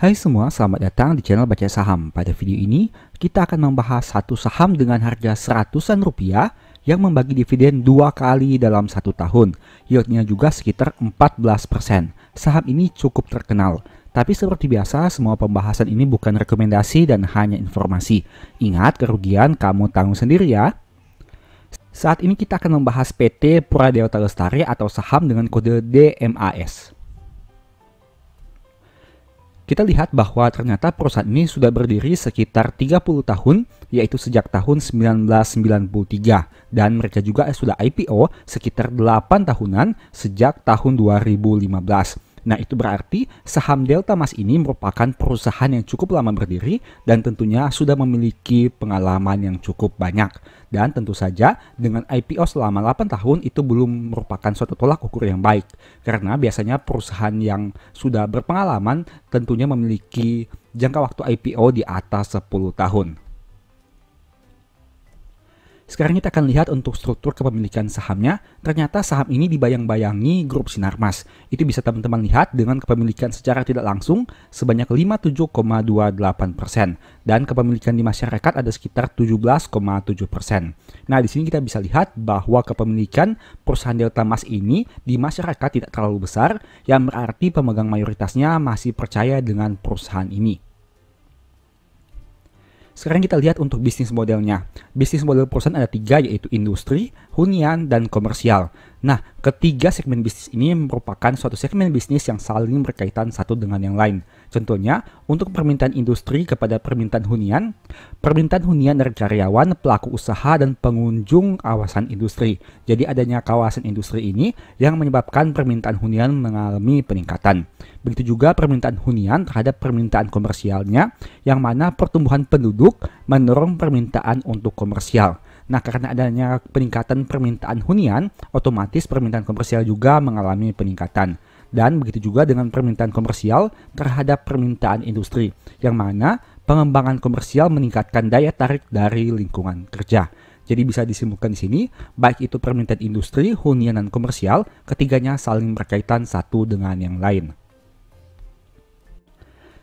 Hai semua, selamat datang di channel Baca Saham. Pada video ini, kita akan membahas satu saham dengan harga seratusan rupiah yang membagi dividen 2 kali dalam 1 tahun. Yieldnya juga sekitar 14%. Saham ini cukup terkenal. Tapi seperti biasa, semua pembahasan ini bukan rekomendasi dan hanya informasi. Ingat, kerugian kamu tanggung sendiri ya. Saat ini kita akan membahas PT Pura Delta Lestari atau saham dengan kode DMAS. Kita lihat bahwa ternyata perusahaan ini sudah berdiri sekitar 30 tahun, yaitu sejak tahun 1993. Dan mereka juga sudah IPO sekitar 8 tahunan sejak tahun 2015. Nah, itu berarti saham Delta Mas ini merupakan perusahaan yang cukup lama berdiri dan tentunya sudah memiliki pengalaman yang cukup banyak. Dan tentu saja dengan IPO selama 8 tahun itu belum merupakan suatu tolak ukur yang baik. Karena biasanya perusahaan yang sudah berpengalaman tentunya memiliki jangka waktu IPO di atas 10 tahun. Sekarang kita akan lihat untuk struktur kepemilikan sahamnya. Ternyata saham ini dibayang-bayangi grup Sinarmas. Itu bisa teman-teman lihat dengan kepemilikan secara tidak langsung sebanyak 57,28%. Dan kepemilikan di masyarakat ada sekitar 17,7%. Nah, di sini kita bisa lihat bahwa kepemilikan perusahaan Delta Mas ini di masyarakat tidak terlalu besar, yang berarti pemegang mayoritasnya masih percaya dengan perusahaan ini. Sekarang kita lihat untuk bisnis modelnya. Bisnis model perusahaan ada 3, yaitu industri, hunian, dan komersial. Nah, ketiga segmen bisnis ini merupakan suatu segmen bisnis yang saling berkaitan satu dengan yang lain. Contohnya, untuk permintaan industri kepada permintaan hunian dari karyawan, pelaku usaha, dan pengunjung kawasan industri. Jadi adanya kawasan industri ini yang menyebabkan permintaan hunian mengalami peningkatan. Begitu juga permintaan hunian terhadap permintaan komersialnya, yang mana pertumbuhan penduduk mendorong permintaan untuk komersial. Nah, karena adanya peningkatan permintaan hunian, otomatis permintaan komersial juga mengalami peningkatan. Dan begitu juga dengan permintaan komersial terhadap permintaan industri, yang mana pengembangan komersial meningkatkan daya tarik dari lingkungan kerja. Jadi bisa disimpulkan di sini, baik itu permintaan industri, hunian, dan komersial, ketiganya saling berkaitan satu dengan yang lain.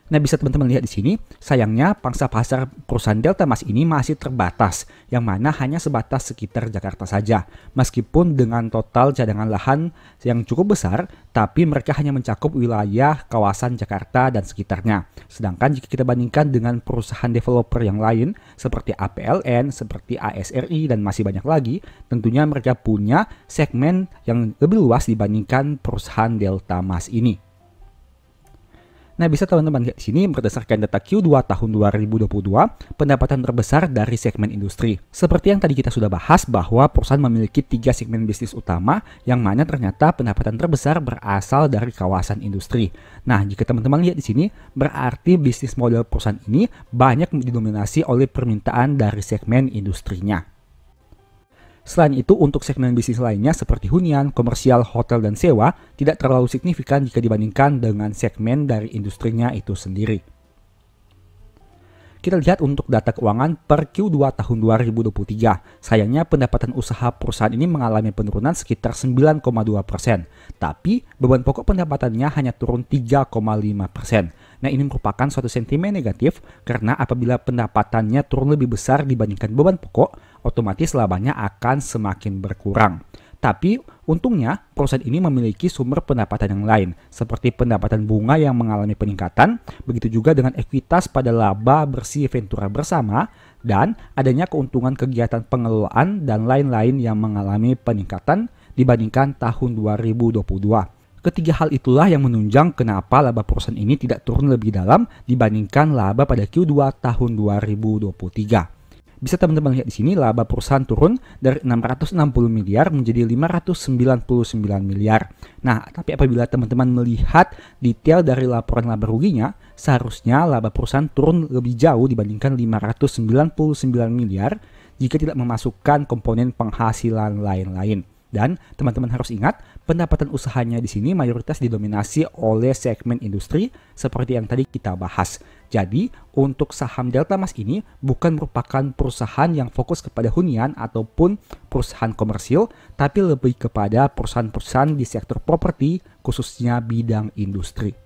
Nah, bisa teman-teman lihat di sini, sayangnya pangsa pasar perusahaan Delta Mas ini masih terbatas, yang mana hanya sebatas sekitar Jakarta saja. Meskipun dengan total cadangan lahan yang cukup besar, tapi mereka hanya mencakup wilayah kawasan Jakarta dan sekitarnya. Sedangkan jika kita bandingkan dengan perusahaan developer yang lain, seperti APLN, seperti ASRI, dan masih banyak lagi, tentunya mereka punya segmen yang lebih luas dibandingkan perusahaan Delta Mas ini. Nah, bisa teman-teman lihat di sini berdasarkan data Q2 tahun 2022, pendapatan terbesar dari segmen industri. Seperti yang tadi kita sudah bahas bahwa perusahaan memiliki 3 segmen bisnis utama, yang mana ternyata pendapatan terbesar berasal dari kawasan industri. Nah, jika teman-teman lihat di sini, berarti bisnis model perusahaan ini banyak didominasi oleh permintaan dari segmen industrinya. Selain itu, untuk segmen bisnis lainnya seperti hunian, komersial, hotel, dan sewa tidak terlalu signifikan jika dibandingkan dengan segmen dari industrinya itu sendiri. Kita lihat untuk data keuangan per Q2 tahun 2023. Sayangnya pendapatan usaha perusahaan ini mengalami penurunan sekitar 9,2%. Tapi beban pokok pendapatannya hanya turun 3,5%. Nah, ini merupakan suatu sentimen negatif karena apabila pendapatannya turun lebih besar dibandingkan beban pokok, otomatis labanya akan semakin berkurang. Tapi untungnya perusahaan ini memiliki sumber pendapatan yang lain, seperti pendapatan bunga yang mengalami peningkatan, begitu juga dengan ekuitas pada laba bersih Ventura bersama, dan adanya keuntungan kegiatan pengelolaan dan lain-lain yang mengalami peningkatan dibandingkan tahun 2022. Ketiga hal itulah yang menunjang kenapa laba perusahaan ini tidak turun lebih dalam dibandingkan laba pada Q2 tahun 2023. Bisa teman-teman lihat di sini laba perusahaan turun dari 660 miliar menjadi 599 miliar. Nah, tapi apabila teman-teman melihat detail dari laporan laba ruginya, seharusnya laba perusahaan turun lebih jauh dibandingkan 599 miliar jika tidak memasukkan komponen penghasilan lain-lain. Dan teman-teman harus ingat, pendapatan usahanya di sini mayoritas didominasi oleh segmen industri seperti yang tadi kita bahas. Jadi, untuk saham Delta Mas ini bukan merupakan perusahaan yang fokus kepada hunian ataupun perusahaan komersil, tapi lebih kepada perusahaan-perusahaan di sektor properti, khususnya bidang industri.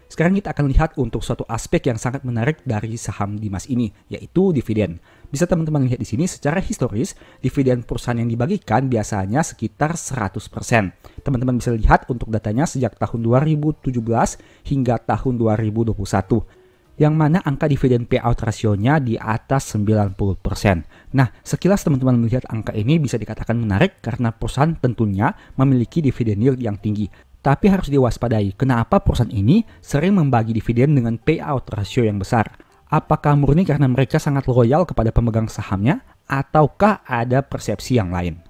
Sekarang kita akan lihat untuk suatu aspek yang sangat menarik dari saham Dimas ini, yaitu dividen. Bisa teman-teman lihat di sini secara historis, dividen perusahaan yang dibagikan biasanya sekitar 100%. Teman-teman bisa lihat untuk datanya sejak tahun 2017 hingga tahun 2021. Yang mana angka dividen payout rasionya di atas 90%. Nah, sekilas teman-teman melihat angka ini bisa dikatakan menarik karena perusahaan tentunya memiliki dividen yield yang tinggi. Tapi harus diwaspadai, kenapa perusahaan ini sering membagi dividen dengan payout rasio yang besar? Apakah murni karena mereka sangat loyal kepada pemegang sahamnya, ataukah ada persepsi yang lain?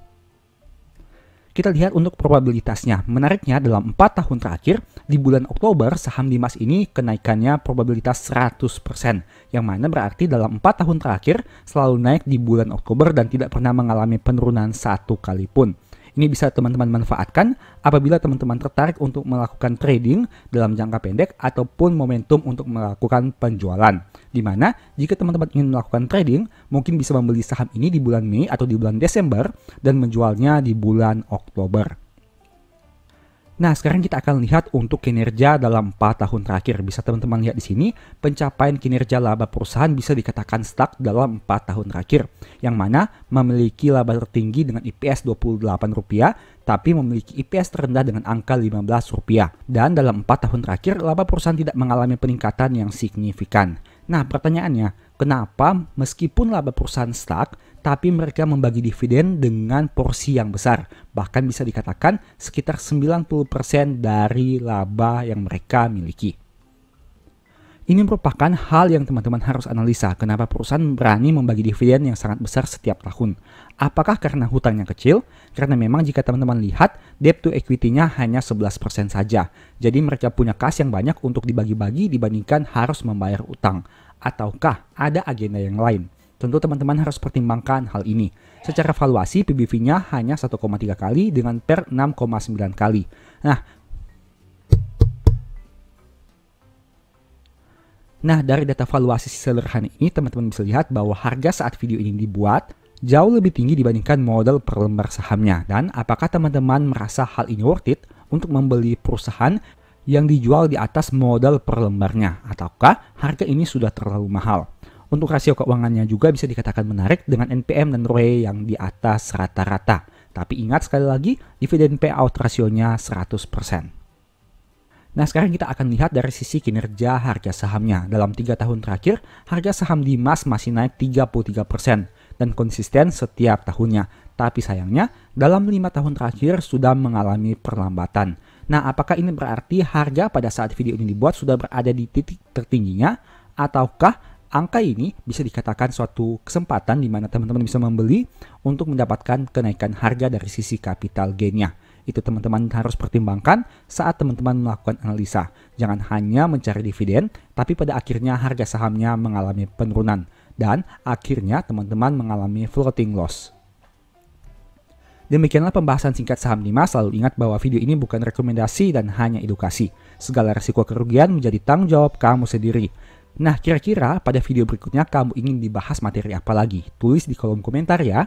Kita lihat untuk probabilitasnya. Menariknya dalam 4 tahun terakhir, di bulan Oktober saham Dimas ini kenaikannya probabilitas 100%. Yang mana berarti dalam 4 tahun terakhir selalu naik di bulan Oktober dan tidak pernah mengalami penurunan satu kali pun. Ini bisa teman-teman manfaatkan apabila teman-teman tertarik untuk melakukan trading dalam jangka pendek ataupun momentum untuk melakukan penjualan. Dimana jika teman-teman ingin melakukan trading, mungkin bisa membeli saham ini di bulan Mei atau di bulan Desember dan menjualnya di bulan Oktober. Nah, sekarang kita akan lihat untuk kinerja dalam 4 tahun terakhir. Bisa teman-teman lihat di sini, pencapaian kinerja laba perusahaan bisa dikatakan stuck dalam 4 tahun terakhir. Yang mana memiliki laba tertinggi dengan IPS Rp28, tapi memiliki IPS terendah dengan angka Rp15. Dan dalam 4 tahun terakhir, laba perusahaan tidak mengalami peningkatan yang signifikan. Nah, pertanyaannya, kenapa meskipun laba perusahaan stuck, tapi mereka membagi dividen dengan porsi yang besar. Bahkan bisa dikatakan sekitar 90% dari laba yang mereka miliki. Ini merupakan hal yang teman-teman harus analisa. Kenapa perusahaan berani membagi dividen yang sangat besar setiap tahun? Apakah karena hutangnya kecil? Karena memang jika teman-teman lihat, debt to equity-nya hanya 11% saja. Jadi mereka punya kas yang banyak untuk dibagi-bagi dibandingkan harus membayar utang. Ataukah ada agenda yang lain? Tentu teman-teman harus pertimbangkan hal ini. Secara valuasi PBV-nya hanya 1,3 kali dengan per 6,9 kali. Nah, dari data valuasi sederhana ini teman-teman bisa lihat bahwa harga saat video ini dibuat jauh lebih tinggi dibandingkan modal per lembar sahamnya. Dan apakah teman-teman merasa hal ini worth it untuk membeli perusahaan yang dijual di atas modal per lembarnya? Ataukah harga ini sudah terlalu mahal? Untuk rasio keuangannya juga bisa dikatakan menarik dengan NPM dan ROE yang di atas rata-rata. Tapi ingat sekali lagi, dividen payout rasionya 100%. Nah, sekarang kita akan lihat dari sisi kinerja harga sahamnya. Dalam 3 tahun terakhir, harga saham Dimas masih naik 33% dan konsisten setiap tahunnya. Tapi sayangnya, dalam 5 tahun terakhir sudah mengalami perlambatan. Nah, apakah ini berarti harga pada saat video ini dibuat sudah berada di titik tertingginya? Ataukah angka ini bisa dikatakan suatu kesempatan di mana teman-teman bisa membeli untuk mendapatkan kenaikan harga dari sisi capital gain-nya? Itu teman-teman harus pertimbangkan saat teman-teman melakukan analisa. Jangan hanya mencari dividen, tapi pada akhirnya harga sahamnya mengalami penurunan. Dan akhirnya teman-teman mengalami floating loss. Demikianlah pembahasan singkat saham Dimas. Selalu ingat bahwa video ini bukan rekomendasi dan hanya edukasi. Segala risiko kerugian menjadi tanggung jawab kamu sendiri. Nah, kira-kira pada video berikutnya kamu ingin dibahas materi apa lagi? Tulis di kolom komentar ya.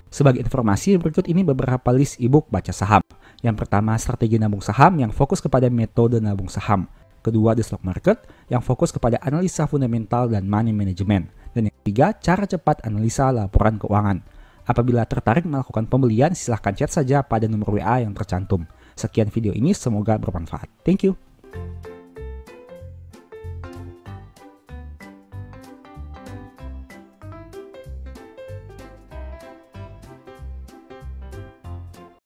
Sebagai informasi, berikut ini beberapa list ebook baca saham. Yang pertama, strategi nabung saham yang fokus kepada metode nabung saham. Kedua, The Stock Market yang fokus kepada analisa fundamental dan money management. Dan yang ketiga, cara cepat analisa laporan keuangan. Apabila tertarik melakukan pembelian, silahkan chat saja pada nomor WA yang tercantum. Sekian video ini, semoga bermanfaat. Thank you.